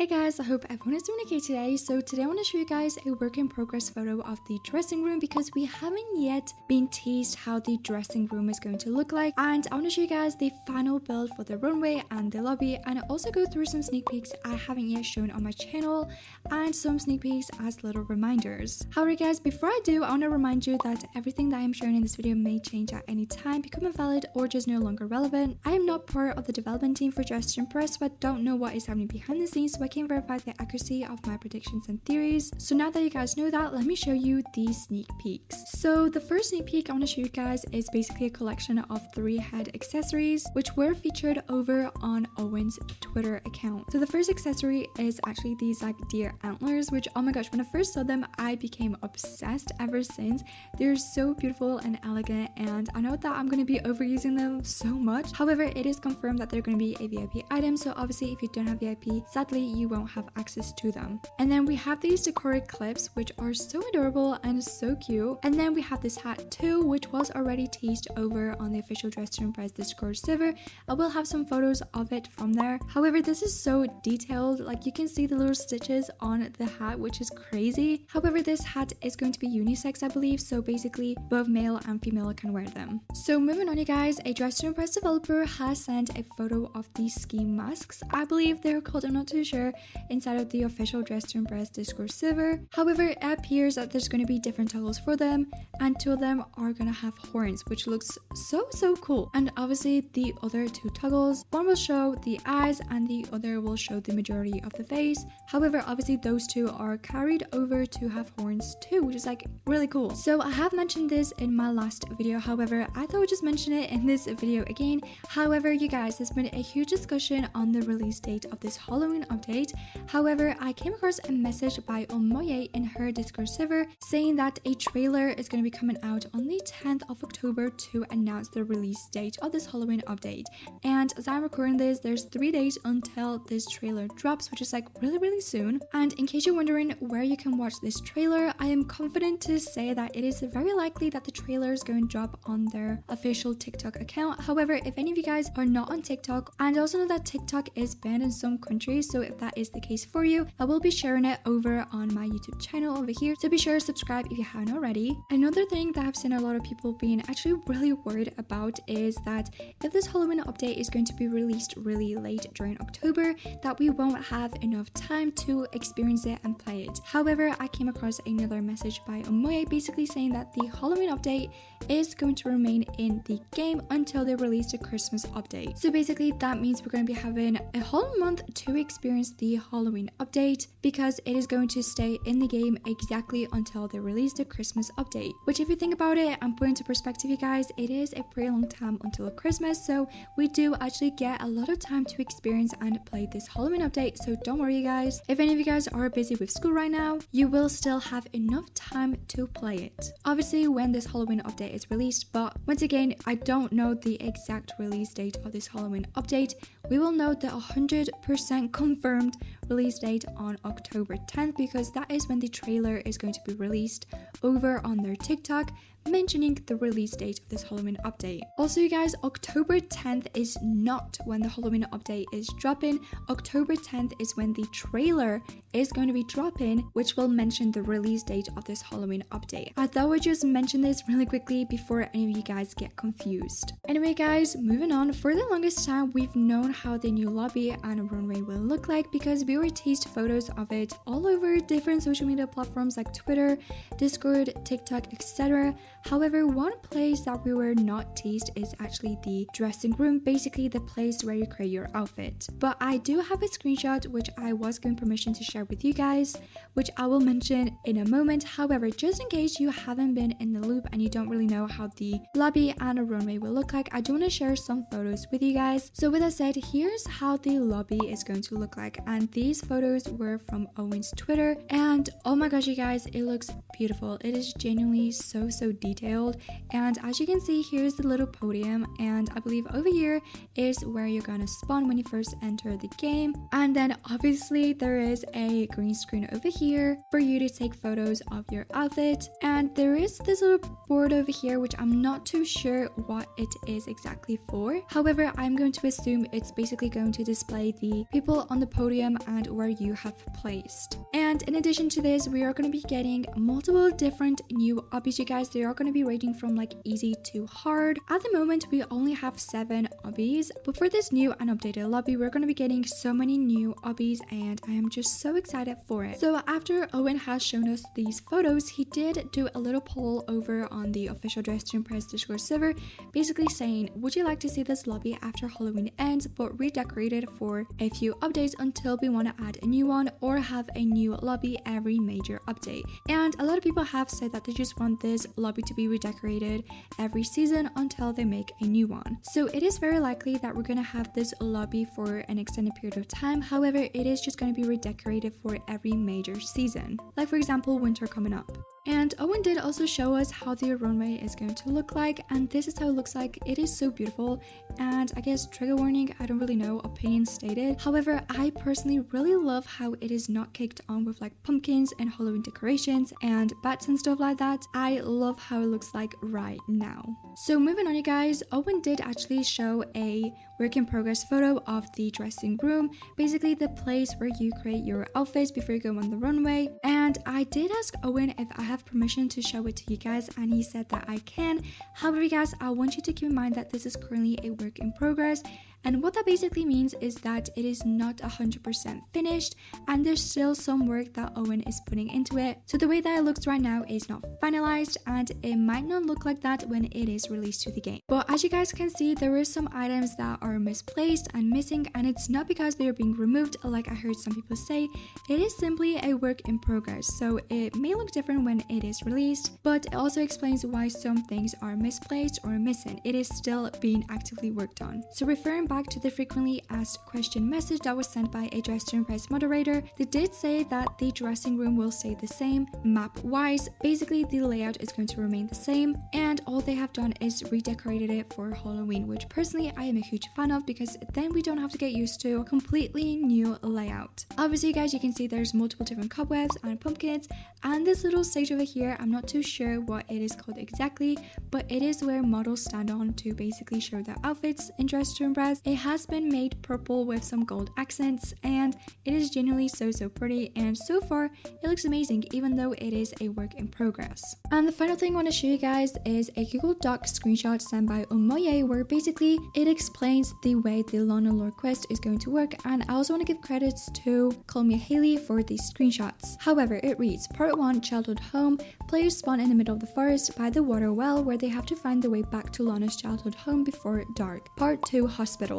Hey guys, I hope everyone is doing okay today. So today I want to show you guys a work in progress photo of the dressing room because we haven't yet been teased how the dressing room is going to look like. And I want to show you guys the final build for the runway and the lobby, and also go through some sneak peeks I haven't yet shown on my channel and some sneak peeks as little reminders. However guys, before I do, I want to remind you that everything that I am showing in this video may change at any time, become invalid, or just no longer relevant. I am not part of the development team for To Impress, but don't know what is happening behind the scenes, so I can't verify the accuracy of my predictions and theories. So now that you guys know that, let me show you these sneak peeks. So the first sneak peek I want to show you guys is basically a collection of 3 head accessories which were featured over on Owen's Twitter account. So the first accessory is actually these like deer antlers, which oh my gosh, when I first saw them I became obsessed. Ever since, they're so beautiful and elegant, and I know that I'm going to be overusing them so much. However, it is confirmed that they're going to be a VIP item, so obviously if you don't have VIP, sadly you won't have access to them. And then we have these decorated clips which are so adorable and so cute. And then we have this hat too, which was already teased over on the official Dress to Impress Discord server. I will have some photos of it from there. However, this is so detailed, like you can see the little stitches on the hat, which is crazy. However, this hat is going to be unisex, I believe, so basically both male and female can wear them. So moving on, you guys, a Dress to Impress developer has sent a photo of these ski masks. I believe they're called, I'm not too sure, inside of the official Dress to Impress Discord server. However, it appears that there's going to be different toggles for them, and 2 of them are going to have horns, which looks so cool. And obviously the other 2 toggles, one will show the eyes and the other will show the majority of the face. However, obviously those 2 are carried over to have horns too, which is like really cool. So I have mentioned this in my last video, however I thought I would just mention it in this video again. However, you guys, there's been a huge discussion on the release date of this Halloween update. However, I came across a message by Omoye in her Discord server saying that a trailer is going to be coming out on the 10th of October to announce the release date of this Halloween update. And as I'm recording this, there's 3 days until this trailer drops, which is like really soon. And in case you're wondering where you can watch this trailer, I am confident to say that it is very likely that the trailer is going to drop on their official TikTok account. However, if any of you guys are not on TikTok, and also know that TikTok is banned in some countries, so if that is the case for you, I will be sharing it over on my YouTube channel over here, so be sure to subscribe if you haven't already. Another thing that I've seen a lot of people being actually really worried about is that if this Halloween update is going to be released really late during October, that we won't have enough time to experience it and play it. However, I came across another message by Omoye basically saying that the Halloween update is going to remain in the game until they release the Christmas update. So basically that means we're going to be having a whole month to experience the Halloween update, because it is going to stay in the game exactly until they release the Christmas update. Which, if you think about it and put into perspective, you guys, it is a pretty long time until Christmas, so we do actually get a lot of time to experience and play this Halloween update. So don't worry, you guys, if any of you guys are busy with school right now, you will still have enough time to play it. Obviously when this Halloween update is released, but once again, I don't know the exact release date of this Halloween update. We will know the 100% confirmed release date on October 10th, because that is when the trailer is going to be released over on their TikTok, mentioning the release date of this Halloween update. Also, you guys, October 10th is not when the Halloween update is dropping. October 10th is when the trailer is going to be dropping, which will mention the release date of this Halloween update. I thought I would just mention this really quickly before any of you guys get confused. Anyway guys, moving on, for the longest time we've known how the new lobby and runway will look like, because we were teased photos of it all over different social media platforms like Twitter, Discord, TikTok, etc. However, one place that we were not teased is actually the dressing room, basically the place where you create your outfit. But I do have a screenshot which I was given permission to share with you guys, which I will mention in a moment. However, just in case you haven't been in the loop and you don't really know how the lobby and a runway will look like, I do want to share some photos with you guys. So with that said, here's how the lobby is going to look like, and these photos were from Owen's Twitter, and oh my gosh, you guys, it looks beautiful. It is genuinely so detailed. detailed. And as you can see, here's the little podium, and I believe over here is where you're gonna spawn when you first enter the game. And then obviously there is a green screen over here for you to take photos of your outfit, and there is this little board over here which I'm not too sure what it is exactly for. However, I'm going to assume it's basically going to display the people on the podium and where you have placed. And in addition to this, we are going to be getting multiple different new obbies, you guys. They are going to be ranging from like easy to hard. At the moment we only have 7 obbies, but for this new and updated lobby we're going to be getting so many new obbies, and I am just so excited for it. So after Owen has shown us these photos, he did do a little poll over on the official Dress to Impress Discord server, basically saying, would you like to see this lobby after Halloween ends but redecorated for a few updates until we want to add a new one, or have a new lobby every major update? And a lot of people have said that they just want this lobby to be redecorated every season until they make a new one. So it is very likely that we're going to have this lobby for an extended period of time. However, it is just going to be redecorated for every major season, like for example winter coming up. And Owen did also show us how the runway is going to look like, and this is how it looks like. It is so beautiful, and I guess trigger warning, I don't really know, opinion stated. However, I personally really love how it is not caked on with like pumpkins and Halloween decorations and bats and stuff like that. I love how it looks like right now. So moving on, you guys, Owen did actually show a work in progress photo of the dressing room, basically the place where you create your outfits before you go on the runway. And I did ask Owen if I have permission to show it to you guys, and he said that I can. However, you guys, I want you to keep in mind that this is currently a work in progress. And what that basically means is that it is not 100% finished, and there's still some work that Owen is putting into it. So the way that it looks right now is not finalized, and it might not look like that when it is released to the game. But as you guys can see, there are some items that are misplaced and missing, and it's not because they are being removed like I heard some people say. It is simply a work in progress, so it may look different when it is released, but it also explains why some things are misplaced or missing. It is still being actively worked on. So referring back to the frequently asked question message that was sent by a Dress to Impress moderator, they did say that the dressing room will stay the same map wise. Basically the layout is going to remain the same, and all they have done is redecorated it for Halloween, which personally I am a huge fan of, because then we don't have to get used to a completely new layout. Obviously you guys, you can see there's multiple different cobwebs and pumpkins, and this little stage over here, I'm not too sure what it is called exactly, but it is where models stand on to basically show their outfits in Dress to Impress. It has been made purple with some gold accents, and it is genuinely so pretty, and so far it looks amazing even though it is a work in progress. And the final thing I want to show you guys is a Google Doc screenshot sent by Omoye, where basically it explains the way the Lana lore quest is going to work, and I also want to give credits to Call Me Haley for these screenshots. However, it reads, Part 1, Childhood Home. Players spawn in the middle of the forest by the water well, where they have to find their way back to Lana's childhood home before dark. Part 2, Hospital.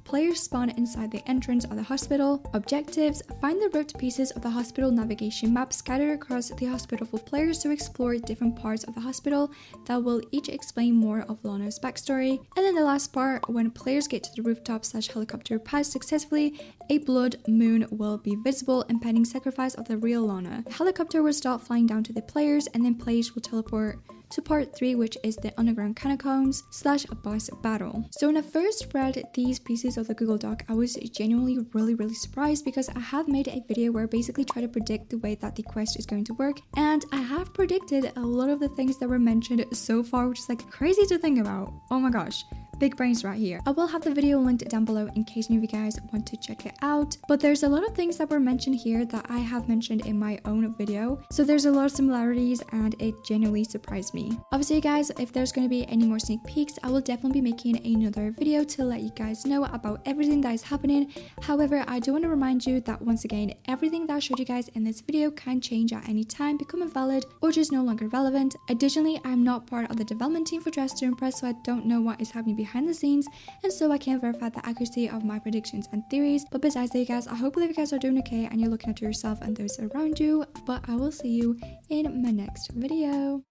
Players spawn inside the entrance of the hospital. Objectives: find the ripped pieces of the hospital navigation map scattered across the hospital for players to explore different parts of the hospital that will each explain more of Lana's backstory. And then the last part, when players get to the rooftop/helicopter pad successfully, a blood moon will be visible, impending sacrifice of the real Lana. The helicopter will start flying down to the players, and then players will teleport to part 3, which is the underground catacombs / boss battle. So when I first read these pieces of the Google Doc, I was genuinely really surprised, because I have made a video where I basically try to predict the way that the quest is going to work, and I have predicted a lot of the things that were mentioned so far, which is like crazy to think about. Oh my gosh. Big brains right here. I will have the video linked down below in case any of you guys want to check it out. But there's a lot of things that were mentioned here that I have mentioned in my own video. So there's a lot of similarities, and it genuinely surprised me. Obviously, guys, if there's going to be any more sneak peeks, I will definitely be making another video to let you guys know about everything that is happening. However, I do want to remind you that once again, everything that I showed you guys in this video can change at any time, become invalid, or just no longer relevant. Additionally, I'm not part of the development team for Dress to Impress, so I don't know what is happening behind the scenes, and so I can't verify the accuracy of my predictions and theories. But besides that, you guys, I hope that you guys are doing okay and you're looking after yourself and those around you. But I will see you in my next video.